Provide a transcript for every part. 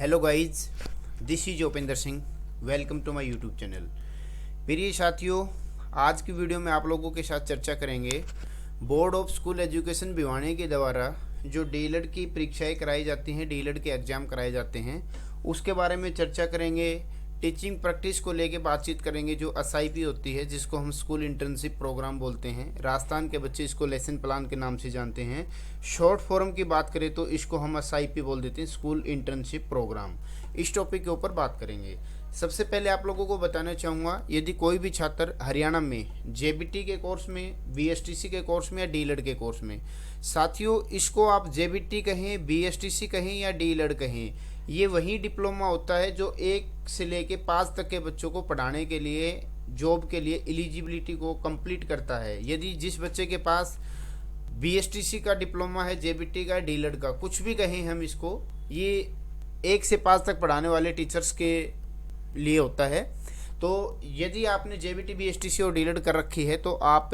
Hello guys, this is Upendra Singh. Welcome to my YouTube channel. प्रिय साथियों, आज की वीडियो में आप लोगों के साथ चर्चा करेंगे board of school education Bhiwani के द्वारा जो डीएलएड की परीक्षाएं कराई जाती हैं, डीएलएड के एग्ज़ाम कराए जाते हैं, उसके बारे में चर्चा करेंगे। टीचिंग प्रैक्टिस को लेके बातचीत करेंगे। जो एसआईपी होती है, जिसको हम स्कूल इंटर्नशिप प्रोग्राम बोलते हैं, राजस्थान के बच्चे इसको लेसन प्लान के नाम से जानते हैं। शॉर्ट फॉर्म की बात करें तो इसको हम एसआईपी बोल देते हैं, स्कूल इंटर्नशिप प्रोग्राम। इस टॉपिक के ऊपर बात करेंगे। सबसे पहले आप लोगों को बताना चाहूँगा, यदि कोई भी छात्र हरियाणा में जेबीटी के कोर्स में, बीएसटीसी के कोर्स में या डीएलएड के कोर्स में, साथियों इसको आप जेबीटी कहें, बीएसटीसी कहें या डीएलएड कहें, ये वही डिप्लोमा होता है जो 1 से लेके 5 तक के बच्चों को पढ़ाने के लिए, जॉब के लिए एलिजिबिलिटी को कंप्लीट करता है। यदि जिस बच्चे के पास बीएसटीसी का डिप्लोमा है, जेबीटी का, डीएलएड का, कुछ भी कहें हम इसको, ये 1 से 5 तक पढ़ाने वाले टीचर्स के लिए होता है। तो यदि आपने जेबीटी, बीएसटीसी और डीएलएड कर रखी है तो आप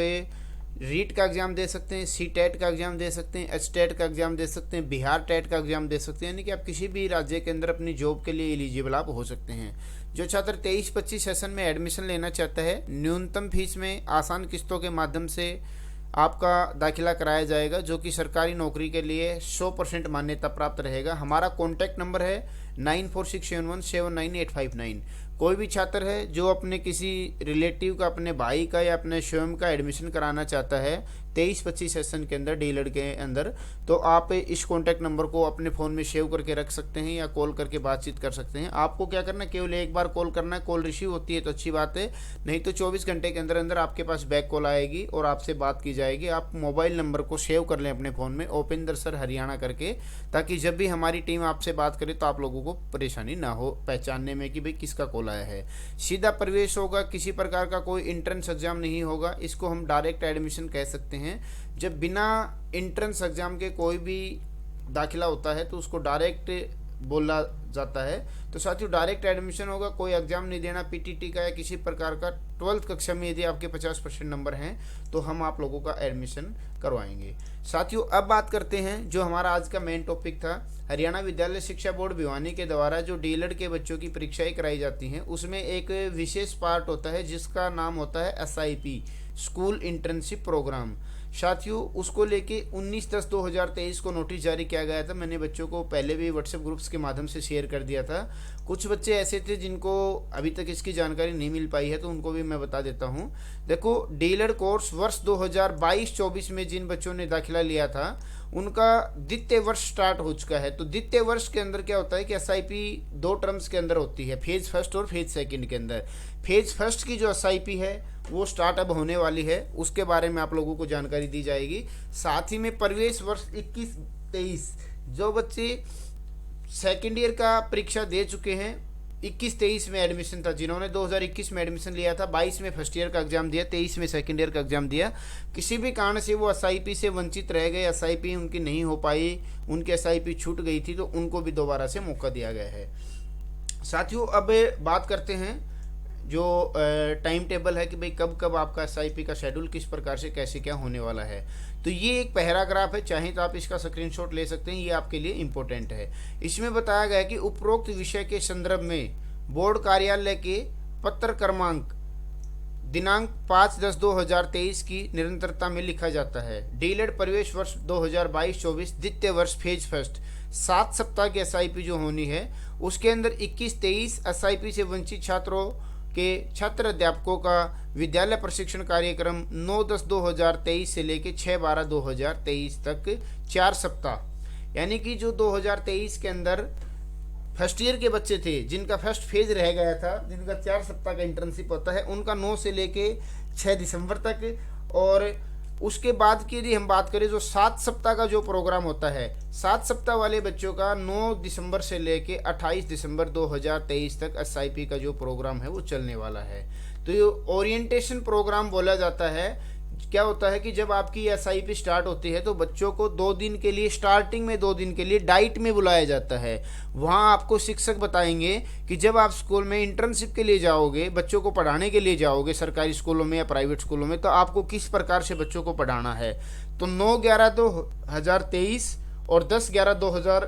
रीट का एग्ज़ाम दे सकते हैं, सी टेट का एग्ज़ाम दे सकते हैं, एच टेट का एग्ज़ाम दे सकते हैं, बिहार टेट का एग्ज़ाम दे सकते हैं। यानी कि आप किसी भी राज्य के अंदर अपनी जॉब के लिए एलिजिबल आप हो सकते हैं। जो छात्र 23-25 सेशन में एडमिशन लेना चाहता है, न्यूनतम फीस में आसान किस्तों के माध्यम से आपका दाखिला कराया जाएगा, जो कि सरकारी नौकरी के लिए 100% मान्यता प्राप्त रहेगा। हमारा कॉन्टैक्ट नंबर है 9467179859। कोई भी छात्र है जो अपने किसी रिलेटिव का, अपने भाई का या अपने स्वयं का एडमिशन कराना चाहता है 23-25 सेशन के अंदर, डीएलएड के अंदर, तो आप इस कॉन्टैक्ट नंबर को अपने फ़ोन में सेव करके रख सकते हैं या कॉल करके बातचीत कर सकते हैं। आपको क्या करना है, केवल एक बार कॉल करना है। कॉल रिसीव होती है तो अच्छी बात है, नहीं तो 24 घंटे के अंदर अंदर आपके पास बैक कॉल आएगी और आपसे बात की जाएगी। आप मोबाइल नंबर को सेव कर लें अपने फ़ोन में, उपेंद्र सर हरियाणा करके, ताकि जब भी हमारी टीम आपसे बात करे तो आप लोगों को परेशानी ना हो पहचानने में कि भाई किसका कॉल आया है। सीधा प्रवेश होगा, किसी प्रकार का कोई इंट्रेंस एग्जाम नहीं होगा। इसको हम डायरेक्ट एडमिशन कह सकते हैं। जब बिना इंट्रेंस एग्जाम के कोई भी दाखिला होता है तो उसको डायरेक्ट बोला जाता है। तो साथियों डायरेक्ट एडमिशन होगा, कोई एग्जाम नहीं देना पीटीटी का या किसी प्रकार का। 12th कक्षा में यदि आपके 50% नंबर हैं तो हम आप लोगों का एडमिशन करवाएंगे। साथियों अब बात करते हैं जो हमारा आज का मेन टॉपिक था। हरियाणा विद्यालय शिक्षा बोर्ड भिवानी के द्वारा जो डीएलएड के बच्चों की परीक्षाएं कराई जाती हैं, उसमें एक विशेष पार्ट होता है जिसका नाम होता है एसआईपी, स्कूल इंटर्नशिप प्रोग्राम। साथियों उसको लेके 19/10/2023 को नोटिस जारी किया गया था। मैंने बच्चों को पहले भी व्हाट्सएप ग्रुप्स के माध्यम से शेयर कर दिया था। कुछ बच्चे ऐसे थे जिनको अभी तक इसकी जानकारी नहीं मिल पाई है, तो उनको भी मैं बता देता हूँ। देखो, डीएलएड कोर्स वर्ष 2022-24 में जिन बच्चों ने दाखिला लिया था उनका द्वितीय वर्ष स्टार्ट हो चुका है। तो द्वितीय वर्ष के अंदर क्या होता है कि एसआईपी 2 टर्म्स के अंदर होती है, फेज फर्स्ट और फेज सेकंड के अंदर। फेज फर्स्ट की जो एसआईपी है वो स्टार्ट अब होने वाली है, उसके बारे में आप लोगों को जानकारी दी जाएगी। साथ ही में प्रवेश वर्ष 21-23 जो बच्चे सेकेंड ईयर का परीक्षा दे चुके हैं, 21-23 में एडमिशन था, जिन्होंने 2021 में एडमिशन लिया था, 22 में फर्स्ट ईयर का एग्जाम दिया, 23 में सेकेंड ईयर का एग्जाम दिया, किसी भी कारण से वो एसआईपी से वंचित रह गए, एसआईपी उनकी नहीं हो पाई, उनकी एसआईपी छूट गई थी, तो उनको भी दोबारा से मौका दिया गया है। साथियों अब बात करते हैं जो टाइम टेबल है कि भाई कब कब आपका एसआईपी का शेड्यूल किस प्रकार से कैसे क्या होने वाला है। तो ये एक पैराग्राफ है, चाहे तो आप इसका स्क्रीनशॉट ले सकते हैं, ये आपके लिए इम्पोर्टेंट है। इसमें बताया गया है कि उपरोक्त विषय के संदर्भ में बोर्ड कार्यालय के पत्र क्रमांक दिनांक 5/10/2023 की निरंतरता में लिखा जाता है। डीएलएड प्रवेश वर्ष 2022-24 द्वितीय वर्ष फेज फर्स्ट 7 सप्ताह की एसआईपी जो होनी है, उसके अंदर 21-23 एसआईपी से वंचित छात्रों के छात्र अध्यापकों का विद्यालय प्रशिक्षण कार्यक्रम 9/10/2023 से लेकर 6/12/2023 तक 4 सप्ताह। यानी कि जो 2023 के अंदर फर्स्ट ईयर के बच्चे थे जिनका फर्स्ट फेज रह गया था, जिनका 4 सप्ताह का इंटर्नशिप होता है, उनका 9 से लेके 6 दिसंबर तक। और उसके बाद की यदि हम बात करें जो 7 सप्ताह का जो प्रोग्राम होता है, 7 सप्ताह वाले बच्चों का 9 दिसंबर से लेके 28 दिसंबर 2023 तक एसआईपी का जो प्रोग्राम है वो चलने वाला है। तो ये ओरिएंटेशन प्रोग्राम बोला जाता है। क्या होता है कि जब आपकी एसआईपी स्टार्ट होती है तो बच्चों को 2 दिन के लिए, स्टार्टिंग में 2 दिन के लिए डाइट में बुलाया जाता है। वहाँ आपको शिक्षक बताएंगे कि जब आप स्कूल में इंटर्नशिप के लिए जाओगे, बच्चों को पढ़ाने के लिए जाओगे सरकारी स्कूलों में या प्राइवेट स्कूलों में, तो आपको किस प्रकार से बच्चों को पढ़ाना है। तो 9/11/2023 और 10/11/2023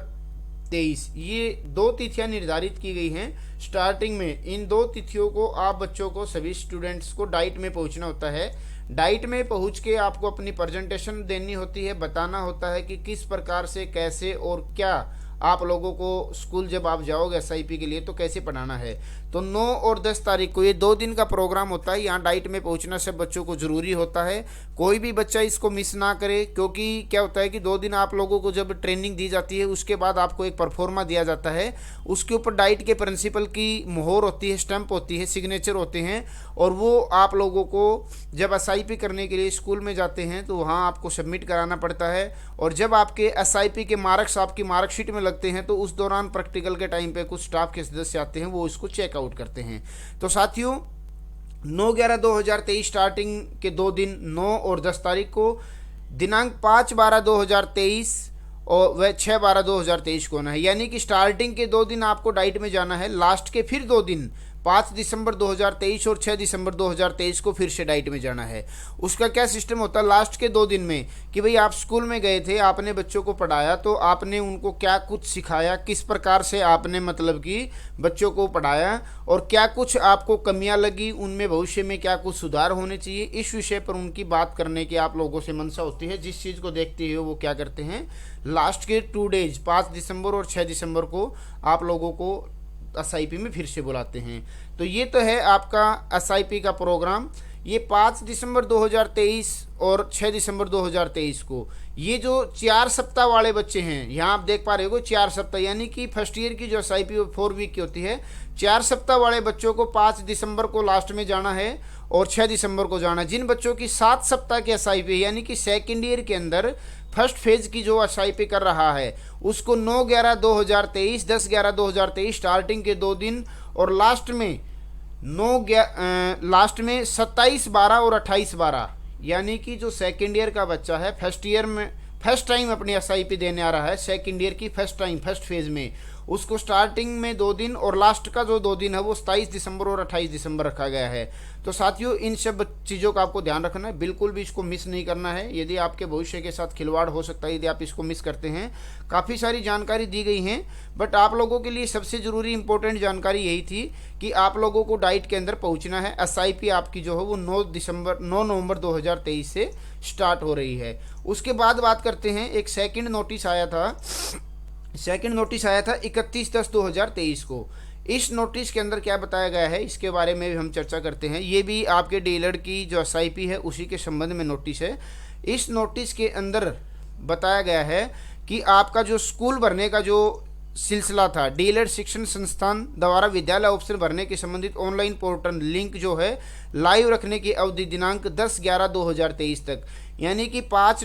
23, ये 2 तिथियां निर्धारित की गई हैं स्टार्टिंग में। इन 2 तिथियों को आप बच्चों को, सभी स्टूडेंट्स को डाइट में पहुंचना होता है। डाइट में पहुंच के आपको अपनी प्रेजेंटेशन देनी होती है, बताना होता है कि किस प्रकार से, कैसे और क्या आप लोगों को स्कूल जब आप जाओगे एसआईपी के लिए तो कैसे पढ़ाना है। तो 9 और 10 तारीख को ये 2 दिन का प्रोग्राम होता है। यहाँ डाइट में पहुँचना सब बच्चों को ज़रूरी होता है, कोई भी बच्चा इसको मिस ना करे, क्योंकि क्या होता है कि 2 दिन आप लोगों को जब ट्रेनिंग दी जाती है उसके बाद आपको एक परफॉर्मा दिया जाता है, उसके ऊपर डाइट के प्रिंसिपल की मोहर होती है, स्टैंप होती है, सिग्नेचर होते हैं, और वो आप लोगों को जब एसआईपी करने के लिए स्कूल में जाते हैं तो वहाँ आपको सबमिट कराना पड़ता है। और जब आपके एसआईपी के मार्क्स आपकी मार्कशीट में लगते हैं तो उस दौरान प्रैक्टिकल के टाइम पे कुछ स्टाफ के सदस्य आते हैं, वो इसको चेकआउट करते हैं। तो साथियों 9/11/2023 स्टार्टिंग के 2 दिन 9 और 10 तारीख को, दिनांक 5/12/2023 और वह 6/12/2023 को होना है। यानी कि स्टार्टिंग के 2 दिन आपको डाइट में जाना है, लास्ट के फिर 2 दिन 5 दिसंबर 2023 और 6 दिसंबर 2023 को फिर से डाइट में जाना है। उसका क्या सिस्टम होता है लास्ट के 2 दिन में कि भाई आप स्कूल में गए थे, आपने बच्चों को पढ़ाया, तो आपने उनको क्या कुछ सिखाया, किस प्रकार से आपने मतलब कि बच्चों को पढ़ाया, और क्या कुछ आपको कमियां लगी, उनमें भविष्य में क्या कुछ सुधार होने चाहिए, इस विषय पर उनकी बात करने की आप लोगों से मंशा होती है। जिस चीज़ को देखते हुए वो क्या करते हैं, लास्ट के 2 डेज 5 दिसंबर और 6 दिसंबर को आप लोगों को एसआईपी में फिर से बुलाते हैं। तो ये तो है आपका एसआईपी का प्रोग्राम। ये 5 दिसंबर 2023 और 6 दिसंबर 2023 को ये जो 4 सप्ताह वाले बच्चे हैं, यहाँ आप देख पा रहे हो 4 सप्ताह, यानी कि फर्स्ट ईयर की जो एसआईपी 4 वीक की होती है, 4 सप्ताह वाले बच्चों को 5 दिसंबर को लास्ट में जाना है और 6 दिसंबर को जाना है। जिन बच्चों की 7 सप्ताह की एसआईपी यानी कि सेकेंड ईयर के अंदर फर्स्ट फेज की जो एसआईपी कर रहा है उसको 9/11/2023 10/11/2023 स्टार्टिंग के 2 दिन और लास्ट में 27/12 और 28/12, यानी कि जो सेकेंड ईयर का बच्चा है फर्स्ट ईयर में फर्स्ट टाइम अपनी एसआईपी देने आ रहा है, सेकेंड ईयर की फर्स्ट टाइम फर्स्ट फेज में, उसको स्टार्टिंग में 2 दिन और लास्ट का जो 2 दिन है वो 27 दिसंबर और 28 दिसंबर रखा गया है। तो साथियों इन सब चीज़ों का आपको ध्यान रखना है, बिल्कुल भी इसको मिस नहीं करना है। यदि आपके भविष्य के साथ खिलवाड़ हो सकता है यदि आप इसको मिस करते हैं। काफ़ी सारी जानकारी दी गई हैं, बट आप लोगों के लिए सबसे ज़रूरी इंपॉर्टेंट जानकारी यही थी कि आप लोगों को डाइट के अंदर पहुँचना है। एसआईपी आपकी जो है वो 9 नवंबर 2023 से स्टार्ट हो रही है। उसके बाद बात करते हैं, एक सेकंड नोटिस आया था 31/10/2023 को। इस नोटिस के अंदर क्या बताया गया है इसके बारे में भी हम चर्चा करते हैं। ये भी आपके डीलर की जो एसआईपी है उसी के संबंध में नोटिस है। इस नोटिस के अंदर बताया गया है कि आपका जो स्कूल भरने का जो सिलसिला था, डीलर शिक्षण संस्थान द्वारा विद्यालय ऑप्शन भरने के संबंधित ऑनलाइन पोर्टल लिंक जो है लाइव रखने की अवधि दिनांक 10/11/2023 तक, यानी कि 5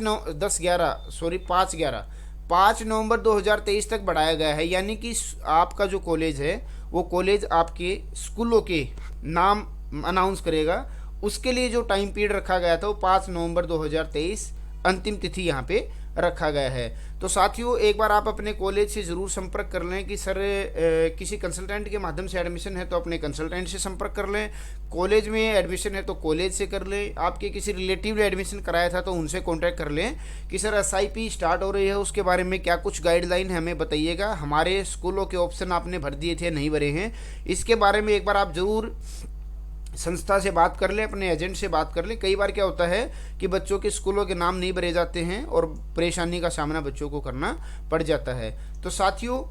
नवंबर 2023 तक बढ़ाया गया है। यानी कि आपका जो कॉलेज है वो कॉलेज आपके स्कूलों के नाम अनाउंस करेगा, उसके लिए जो टाइम पीरियड रखा गया था वो 5 नवंबर 2023 अंतिम तिथि यहाँ पे रखा गया है। तो साथियों एक बार आप अपने कॉलेज से ज़रूर संपर्क कर लें कि सर किसी कंसल्टेंट के माध्यम से एडमिशन है तो अपने कंसल्टेंट से संपर्क कर लें, कॉलेज में एडमिशन है तो कॉलेज से कर लें, आपके किसी रिलेटिव ने एडमिशन कराया था तो उनसे कांटेक्ट कर लें कि सर एसआईपी स्टार्ट हो रही है, उसके बारे में क्या कुछ गाइडलाइन है हमें बताइएगा, हमारे स्कूलों के ऑप्शन आपने भर दिए थे नहीं भरे हैं, इसके बारे में एक बार आप ज़रूर संस्था से बात कर लें, अपने एजेंट से बात कर लें। कई बार क्या होता है कि बच्चों के स्कूलों के नाम नहीं भरे जाते हैं और परेशानी का सामना बच्चों को करना पड़ जाता है। तो साथियों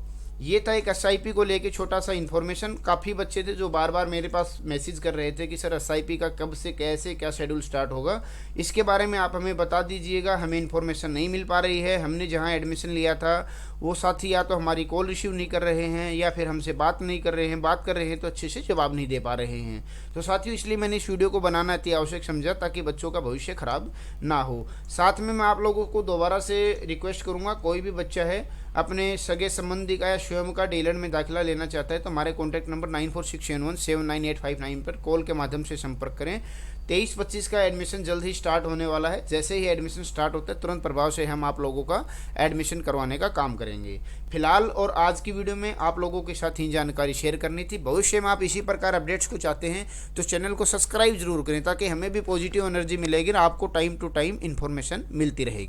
ये था एक एसआईपी को लेके छोटा सा इन्फॉर्मेशन। काफ़ी बच्चे थे जो बार बार मेरे पास मैसेज कर रहे थे कि सर एसआईपी का कब से कैसे क्या शेड्यूल स्टार्ट होगा, इसके बारे में आप हमें बता दीजिएगा। हमें इन्फॉर्मेशन नहीं मिल पा रही है, हमने जहां एडमिशन लिया था वो साथी या तो हमारी कॉल रिसीव नहीं कर रहे हैं या फिर हमसे बात नहीं कर रहे हैं, बात कर रहे हैं तो अच्छे से जवाब नहीं दे पा रहे हैं। तो साथियों इसलिए मैंने इस वीडियो को बनाना अति आवश्यक समझा ताकि बच्चों का भविष्य खराब ना हो। साथ में मैं आप लोगों को दोबारा से रिक्वेस्ट करूँगा, कोई भी बच्चा है अपने सगे संबंधी का या स्वयं का डीलर में दाखिला लेना चाहता है तो हमारे कॉन्टैक्ट नंबर 9467179859 पर कॉल के माध्यम से संपर्क करें। 23-25 का एडमिशन जल्द ही स्टार्ट होने वाला है। जैसे ही एडमिशन स्टार्ट होता है तुरंत प्रभाव से हम आप लोगों का एडमिशन करवाने का काम करेंगे। फिलहाल और आज की वीडियो में आप लोगों के साथ ही जानकारी शेयर करनी थी। भविष्य में आप इसी प्रकार अपडेट्स को चाहते हैं तो चैनल को सब्सक्राइब जरूर करें ताकि हमें भी पॉजिटिव एनर्जी मिलेगी और आपको टाइम टू टाइम इन्फॉर्मेशन मिलती रहेगी।